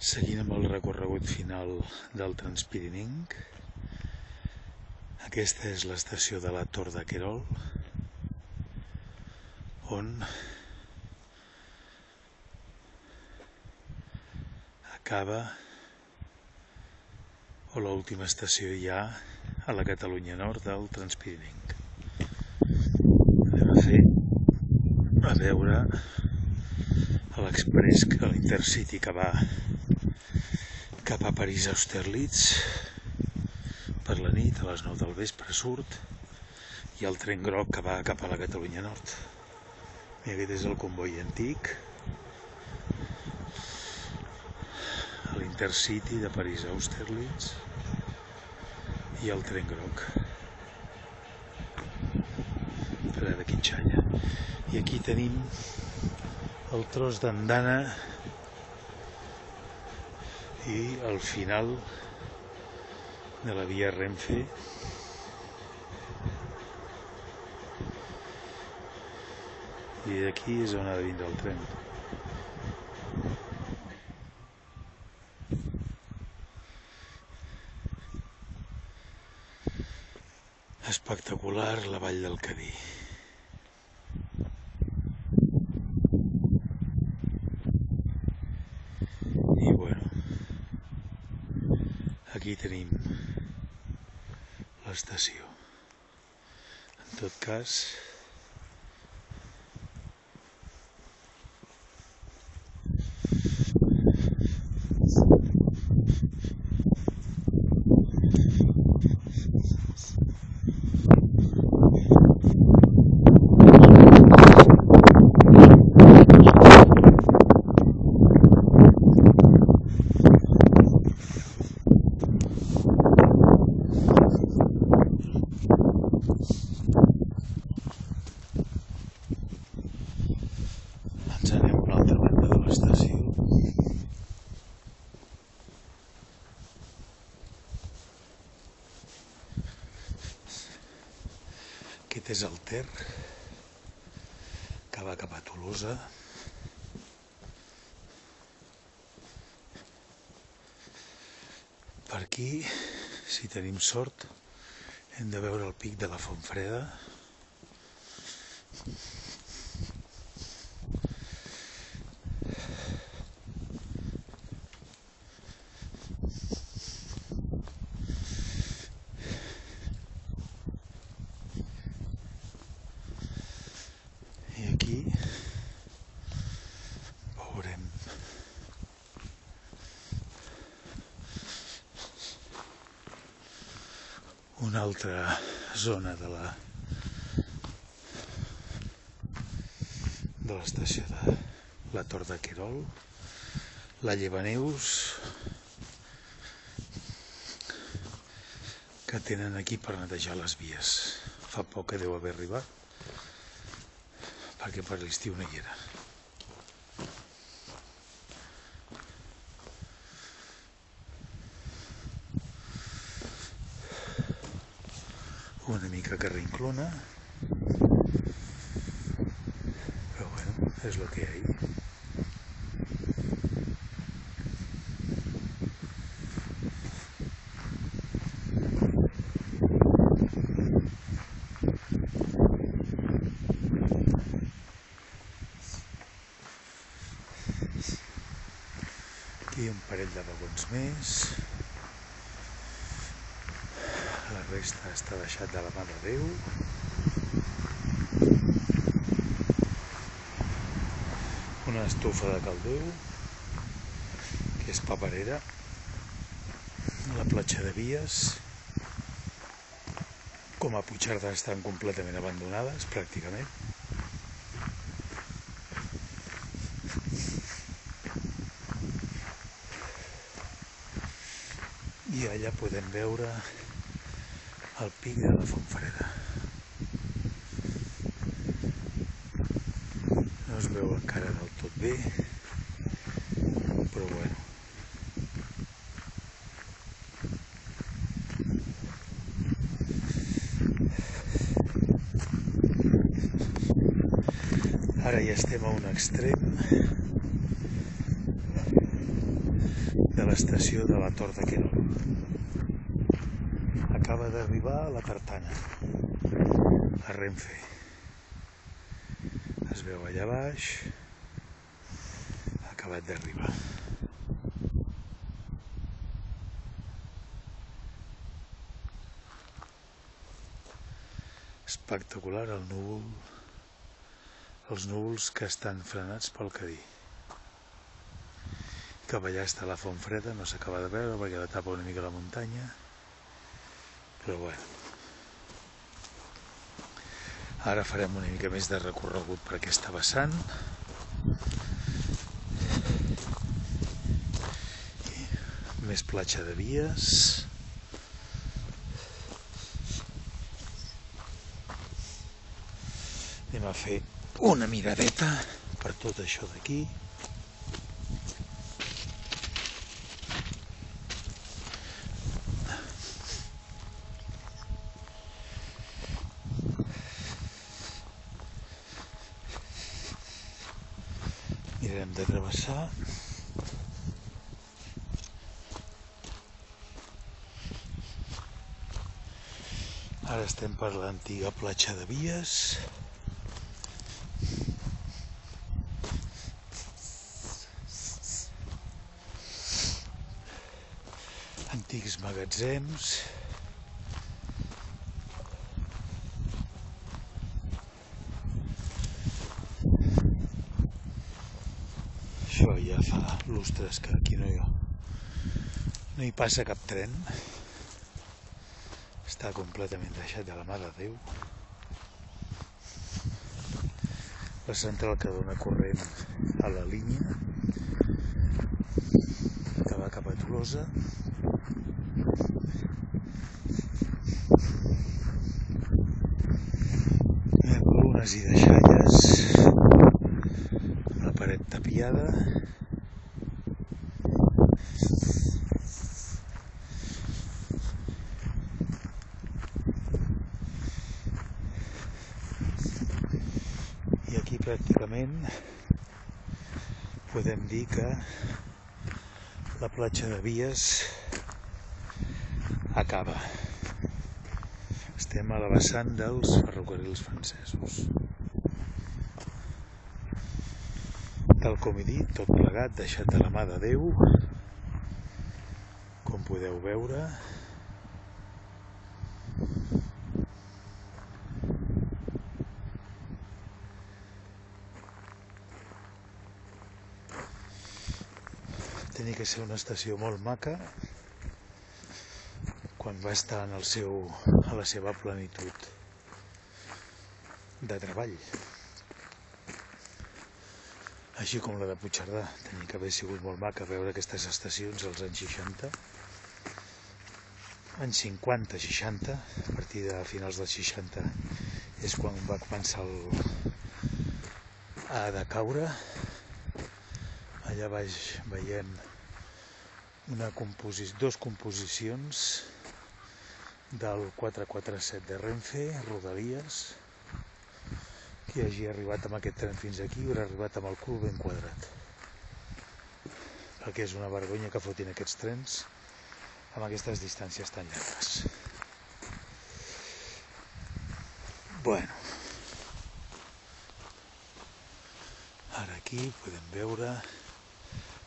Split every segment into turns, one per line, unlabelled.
Seguint amb el recorregut final del Transpirinenc, aquesta és l'estació de la Tor de Querol, on acaba, o l'última estació ja a la Catalunya Nord del Transpirinenc. Anem a veure l'Express, l'Intercity que va cap a París-Austerlitz per la nit, a les 9 del vespre surt, i el tren groc que va cap a la Catalunya Nord. I aquest és el comboi antic, l'Intercity de París-Austerlitz i el tren groc. Freda Quinxalla. I aquí tenim el tros d'andana i el final de la via Renfe, i d'aquí és on ha de vindre el tren. Espectacular la vall del Cadí. I bueno, aquí tenim l'estació. En tot cas, ens anem a una altra banda de l'estació. Aquest és el Ter, que va cap a Tolosa. Per aquí, si tenim sort, hem de veure el pic de la Fontfreda. I aquí veurem una altra zona de l'estació de la Tor de Querol, la Llevaneus, que tenen aquí per netejar les vies. Fa poc que deu haver arribat, perquè per l'estiu no hi era. Una mica carrinclona, però bueno, és lo que hay. Aquí un parell de vagons més. La resta està deixat de la mà de Déu. Una estufa de caldeu, que és paperera. La platja de Vies, com a Puigcerdà, estan completament abandonades, pràcticament. I allà podem veure el pic de la Fontfreda. No es veu encara del tot bé, però bueno. Ara ja estem a un extrem de l'estació de la Tor de Querol. Acaba d'arribar a la Tartana, a Renfe. Es veu allà baix, ha acabat d'arribar. Espectacular el núvol, els núvols que estan frenats pel Cadí. Cap allà està la Font Freda, no s'acaba de veure perquè la tapa una mica la muntanya, però bueno. Ara farem una mica més de recorregut per aquesta vessant. Més platja de vies. Anem a fer una miradeta per tot això d'aquí. Mirarem de travessar. Ara estem per l'antiga platja de Vies. Antics magatzems. Això ja fa lustres que aquí no hi passa cap tren. Està completament deixat de la mà de Déu. La central que dona corrent a la línia que va cap a Tolosa. Columnes i deixalles, una paret tapiada. I aquí pràcticament podem dir que la platja de Vies acaba. Estem a la vessant dels ferrocarrils francesos. Tal com he dit, tot plegat, deixat de la mà de Déu, com podeu veure. Tenia que ser una estació molt maca quan va estar a la seva plenitud de treball. Així com la de Puigcerdà, tenia que haver sigut molt maca veure aquestes estacions als anys 60, anys 50-60, a partir de finals dels 60 és quan va començar a decaure. Allà baix veiem dues composicions del 447 de Renfe, Rodalies. Qui hagi arribat amb aquest tren fins aquí haurà arribat amb el cul ben quadrat, perquè és una vergonya que fotin aquests trens amb aquestes distàncies tan llargues. Bueno, ara aquí podem veure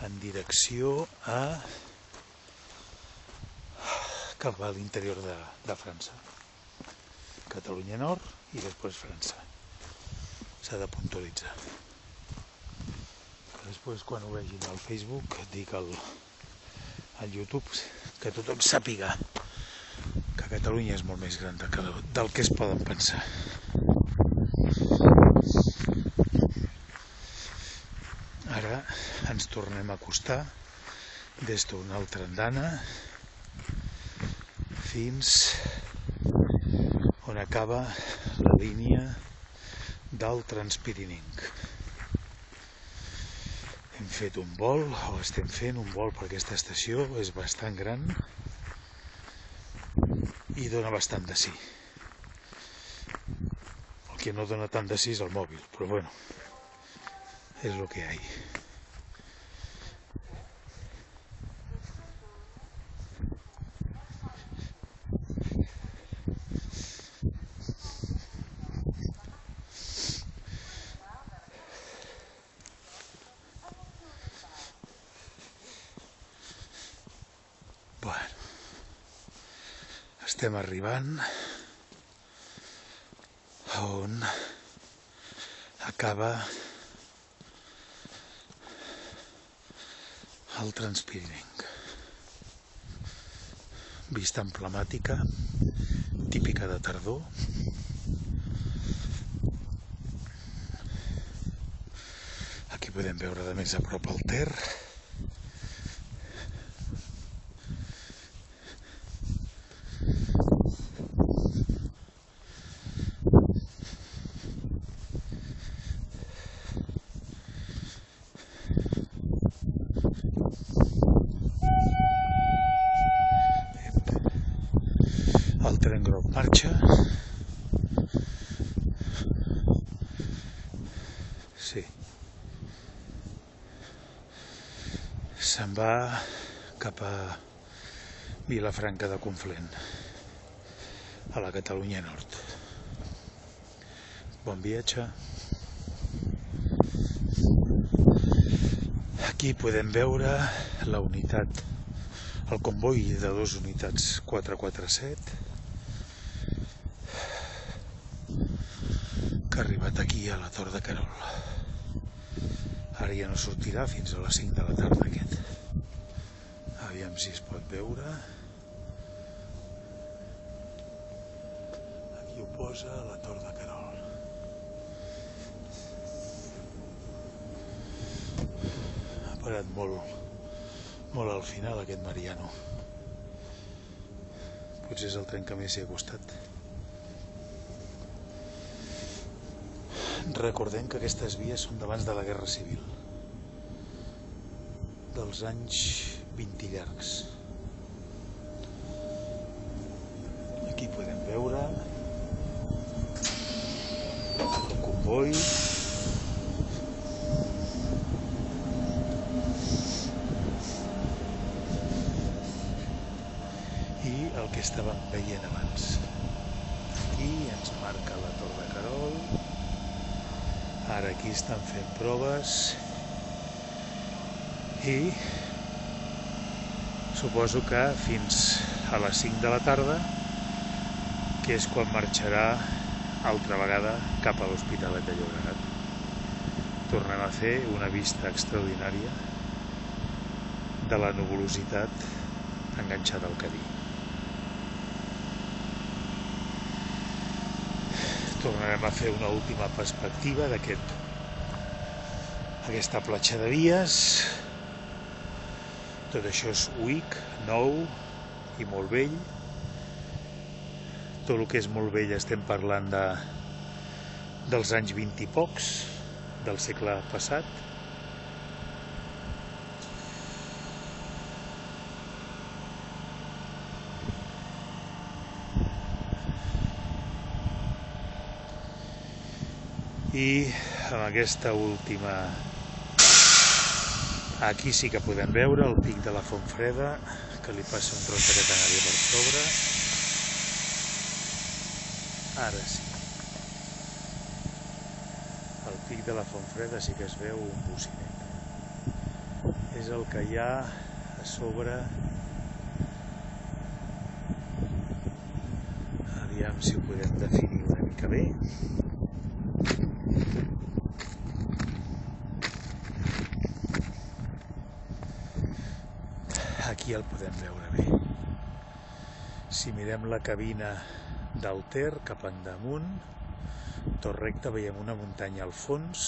en direcció cap a l'interior de França, Catalunya Nord i després França. S'ha de puntualitzar. Després, quan ho vegin al Facebook, dic al YouTube que tothom sàpiga que Catalunya és molt més gran del que es poden pensar. Ara ens tornem a acostar des d'una altra andana fins on acaba la línia del Transpirinenc. Hem fet un vol, o estem fent un vol per aquesta estació, és bastant gran i dona bastant de sí. El que no dona tant de sí és el mòbil, però bueno, és el que hi ha. Estem arribant a on acaba el Transpirinenc. Vista emblemàtica, típica de tardor. Aquí podem veure de més a prop el Ter. El tren groc marxa. Sí. Se'n va cap a Vilafranca de Conflent, a la Catalunya Nord. Bon viatge. Aquí podem veure la unitat, el comboi de 2 unitats 447, que ha arribat aquí a la Tor de Querol. Ara ja no sortirà fins a les 5 de la tarda aquest. Aviam si es pot veure. Aquí ho posa la Tor de Querol. Ha parat molt al final aquest Mariano. Potser és el tren que més s'hi ha costat. Recordem que aquestes vies són d'abans de la Guerra Civil, dels anys 20 llargs. Aquí podem veure el comboi. I el que estàvem veient abans. Aquí ens marca la Tor de Querol. Ara aquí estan fent proves i suposo que fins a les 5 de la tarda, que és quan marxarà altra vegada cap a l'Hospitalet de Llobregat. Tornem a fer una vista extraordinària de la nuvolositat enganxada al Cadí. Tornarem a fer una última perspectiva d'aquesta platja de vies. Tot això és UIC, nou i molt vell. Tot el que és molt vell estem parlant dels anys 20 i pocs, del segle passat. I amb aquesta última, aquí sí que podem veure el pic de la Fontfreda, que li passa un tros de catenària per sobre. Ara sí. El pic de la Fontfreda sí que es veu un bocinet. És el que hi ha a sobre. Aviam si ho podem definir una mica bé. Aquí el podem veure bé. Si mirem la cabina del Ter cap endamunt, tot recte, veiem una muntanya al fons,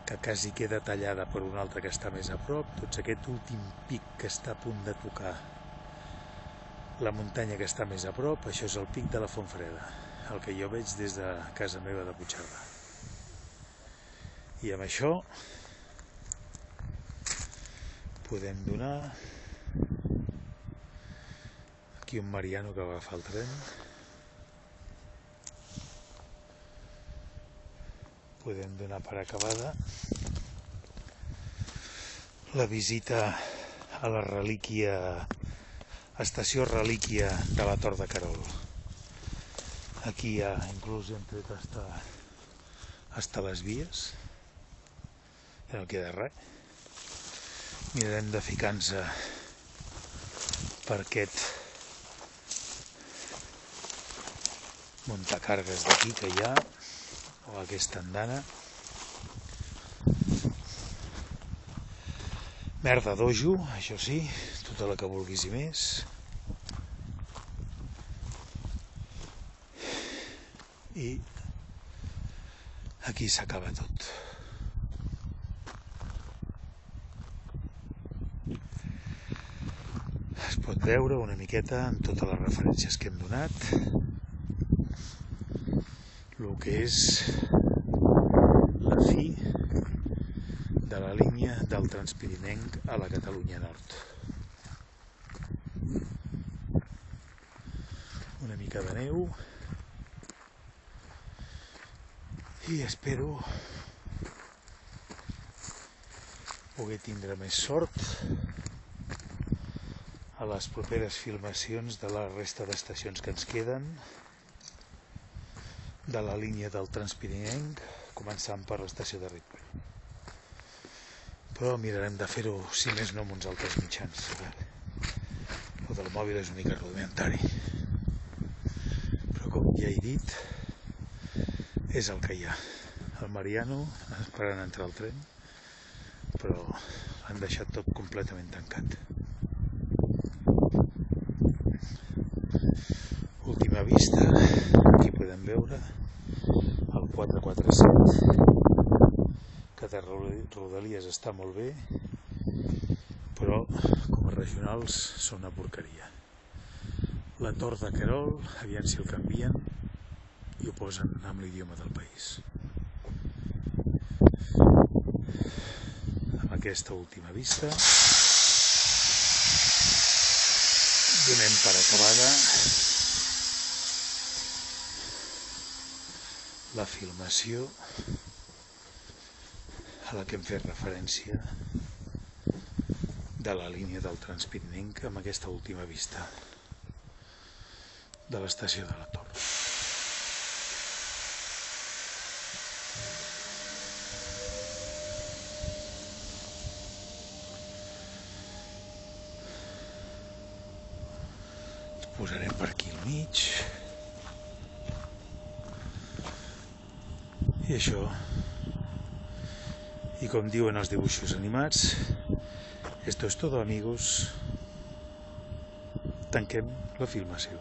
que quasi queda tallada per una altra que està més a prop. Tots aquest últim pic que està a punt de tocar la muntanya que està més a prop, això és el pic de la Fontfreda, el que jo veig des de casa meva de Puigcerdà. I amb això podem donar aquí un Mariano que va agafar el tren. Podem donar per acabada la visita a la relíquia, estació relíquia de la Tor de Querol. Aquí ja inclús hem tret hasta les vies, ja no queda res. Mirarem de ficar-nos per aquest muntacargues d'aquí que hi ha, o aquesta andana. Merda dojo, això sí, tota la que vulguis i més. I aquí s'acaba tot. Es pot veure una miqueta amb totes les referències que hem donat el que és la fi de la línia del Transpirinenc a la Catalunya Nord. Una mica de neu i espero poder tindre més sort a les properes filmacions de la resta d'estacions que ens queden de la línia del Transpirinenc, començant per l'estació de Ripoll. Però mirarem de fer-ho, si més no, amb uns altres mitjans. El del mòbil és una mica rudimentari. Però com ja he dit, és el que hi ha. El Mariano esperant entrar al tren, però han deixat tot completament tancat. Última vista, aquí podem veure el 447, que de Rodalies està molt bé, però com a regionals són una porqueria. La Tor de Querol, aviam si el canvien i ho posen amb l'idioma del país. Amb aquesta última vista donem per acabada la filmació a la que hem fet referència de la línia del Transpirinenc amb aquesta última vista de l'estació de la Tor. Ens posarem per aquí al mig. I això, i com diuen els dibuixos animats, esto es todo, amigos. Tanquem la filmació.